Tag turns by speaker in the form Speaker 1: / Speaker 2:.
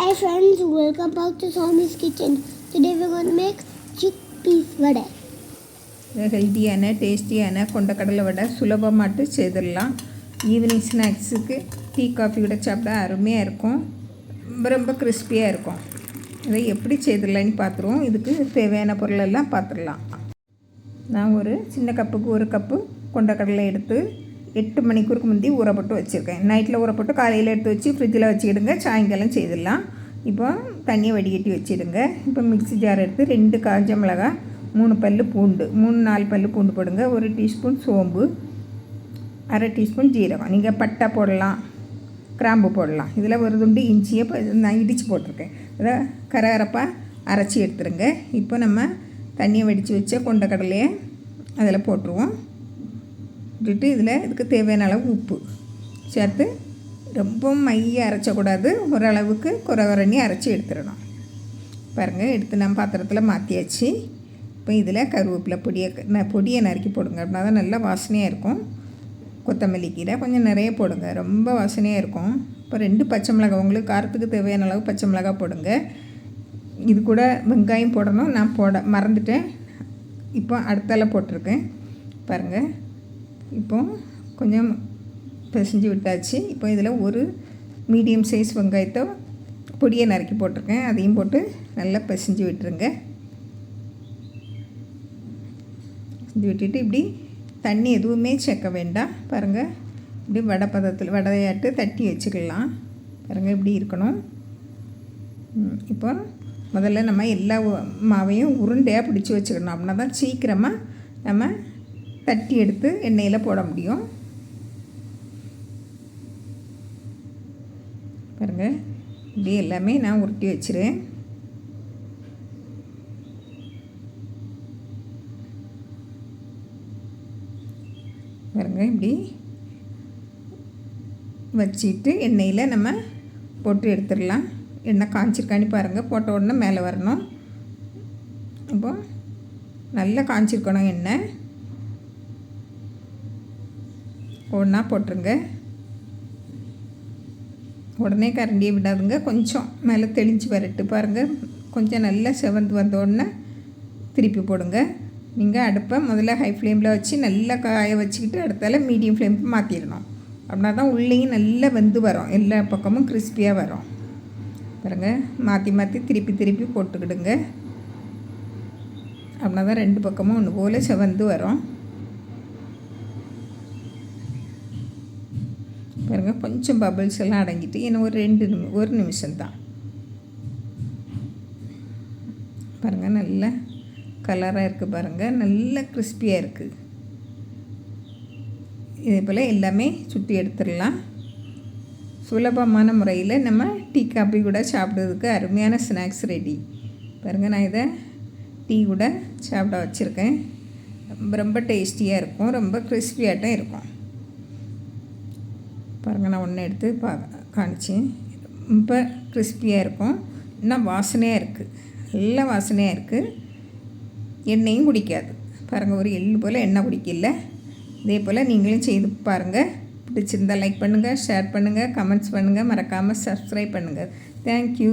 Speaker 1: Hi friends, welcome back to Swami's Kitchen. Today we're going to make chickpeas vada.
Speaker 2: ஹெல்த்தியான டேஸ்டியான கொண்டக்கடலை வடை சுலபமாட்டு செய்திடலாம். Evening ஸ்நாக்ஸுக்கு tea coffee கூட சாப்பிட அருமையாக இருக்கும். ரொம்ப கிறிஸ்பியாக இருக்கும். அதை எப்படி செய்திடலான்னு பார்த்துருவோம். இதுக்கு தேவையான பொருளெல்லாம் பார்த்துடலாம். நான் ஒரு சின்ன கப்புக்கு ஒரு கப்பு கொண்டக்கடலை எடுத்து 8 மணிக்கூருக்கு முந்தி ஊறப்பட்டு வச்சுருக்கேன். நைட்டில் ஊறப்பட்டு காலையில் எடுத்து வச்சு ஃப்ரிட்ஜில் வச்சுக்கிடுங்க. சாயங்காலம் செய்திடலாம். இப்போ தண்ணியை வடிகட்டி வச்சுடுங்க. இப்போ மிக்ஸி ஜார் எடுத்து 2 காஞ்ச மிளகா, 3 பல் பூண்டு, 3-4 பல் பூண்டு போடுங்க. 1 டீஸ்பூன் சோம்பு, 1/2 டீஸ்பூன் ஜீரகம். நீங்கள் பட்டை போடலாம், கிராம்பு போடலாம். இதில் ஒரு துண்டு இஞ்சியை நான் இடித்து போட்டிருக்கேன். இதை கரகரப்பாக அரைச்சி எடுத்துருங்க. இப்போ நம்ம தண்ணியை வடித்து வச்ச கொண்டக்கடலையை அதில் போட்டுருவோம். விட்டுட்டு இதுக்கு தேவையான அளவு உப்பு சேர்த்து ரொம்ப மைய அரைச்சக்கூடாது. ஓரளவுக்கு குறவரணி அரைச்சி எடுத்துடணும். பாருங்கள், எடுத்து நம்ம பாத்திரத்தில் மாற்றியாச்சு. இப்போ இதில் கருவேப்பிலை பொடியை நறுக்கி போடுங்க. அப்படின்னா தான் நல்லா வாசனையாக இருக்கும். கொத்தமல்லி கீரை கொஞ்சம் நிறைய போடுங்க, ரொம்ப வாசனையாக இருக்கும். இப்போ 2 பச்சை மிளகாய், உங்களுக்கு காரத்துக்கு தேவையான அளவு பச்சை மிளகாய் போடுங்க. இது கூட வெங்காயம் போடணும், நான் போட மறந்துட்டேன். இப்போ அடுத்தால போட்டிருக்கேன். பாருங்கள், இப்போ கொஞ்சம் பிசைஞ்சு விட்டாச்சு. இப்போ இதில் ஒரு மீடியம் சைஸ் வெங்காயத்தை பொடியை நறுக்கி போட்டிருக்கேன். அதையும் போட்டு நல்லா பிசைஞ்சு விட்டுருங்க. செஞ்சு விட்டுட்டு இப்படி தண்ணி எதுவுமே சேர்க்க வேண்டாம். பாருங்கள், இப்படி வடை பதத்தில் வடையாட்டு தட்டி வச்சுக்கலாம். பாருங்கள், இப்படி இருக்கணும். இப்போ முதல்ல நம்ம எல்லா மாவையும் உருண்டையாக பிடிச்சி வச்சுக்கணும். அப்படின்னா தான் சீக்கிரமாக நம்ம தட்டி எடுத்து எண்ணெயில் போட முடியும். பாருங்கள், இப்படி எல்லாமே நான் உருட்டி வச்சுருவேன். பாருங்கள், இப்படி வச்சுட்டு எண்ணெயில் நம்ம போட்டு எடுத்துடலாம். எண்ணெய் காய்ச்சிருக்கான்னு பாருங்கள். போட்ட உடனே மேலே வரணும். இப்போ நல்லா காய்ச்சிருக்கணும் எண்ணெய். ஒன்றா போட்டுருங்க. உடனே கரண்டியை விடாதுங்க. கொஞ்சம் மேலே தெளிஞ்சு வரட்டு. பாருங்கள், கொஞ்சம் நல்லா செவந்து வந்தோடனே திருப்பி போடுங்க. நீங்கள் அடுப்பை முதல்ல ஹை ஃப்ளேமில் வச்சு நல்லா காய வச்சுக்கிட்டு அடுத்தால மீடியம் ஃப்ளேமுக்கு மாற்றிடணும். அப்படின்னா தான் உள்ளேயும் நல்லா வெந்து வரும், எல்லா பக்கமும் கிறிஸ்பியாக வரும். பாருங்கள், மாற்றி மாற்றி திருப்பி போட்டுக்கிடுங்க. அப்படின்னா தான் 2 பக்கமும் ஒன்று போல் செவந்து வரும். பாருங்கள், கொஞ்சம் பபிள்ஸ் எல்லாம் அடங்கிட்டு இன்னும் ஒரு நிமிஷம்தான். பாருங்கள், நல்ல கலராக இருக்குது. பாருங்கள், நல்ல கிறிஸ்பியாக இருக்குது. இதே போல் எல்லாமே சுட்டி எடுத்துடலாம். சுலபமான முறையில் நம்ம டீ காஃபி கூட சாப்பிட்றதுக்கு அருமையான ஸ்நாக்ஸ் ரெடி. பாருங்கள், நான் இதை டீ கூட சாப்பிட வச்சுருக்கேன். ரொம்ப டேஸ்டியாக இருக்கும், ரொம்ப கிறிஸ்பியாட்டம் இருக்கும். பாருங்கள், நான் ஒன்று எடுத்து காணிச்சேன். ரொம்ப கிறிஸ்பியாக இருக்கும், இன்னும் வாசனையாக இருக்குது, நல்ல வாசனையாக இருக்குது. எண்ணெயும் குடிக்காது. பாருங்கள், ஒரு எள்ளு போல் எண்ணெய் குடிக்கல. இதே போல் நீங்களும் செய்து பாருங்கள். பிடிச்சிருந்தால் லைக் பண்ணுங்கள், ஷேர் பண்ணுங்கள், கமெண்ட்ஸ் பண்ணுங்கள், மறக்காமல் சப்ஸ்கிரைப் பண்ணுங்கள். தேங்க்யூ.